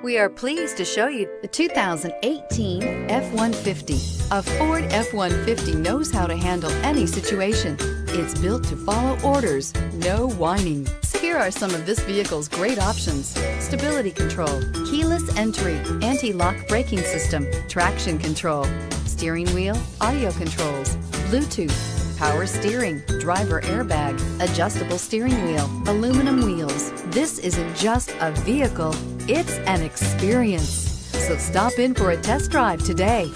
We are pleased to show you the 2018 F-150. A Ford F-150 knows how to handle any situation. It's built to follow orders, no whining. Here are some of this vehicle's great options: stability control, keyless entry, anti-lock braking system, traction control, steering wheel audio controls, Bluetooth, power steering, driver airbag, adjustable steering wheel, aluminum wheels. This isn't just a vehicle, it's an experience. So stop in for a test drive today.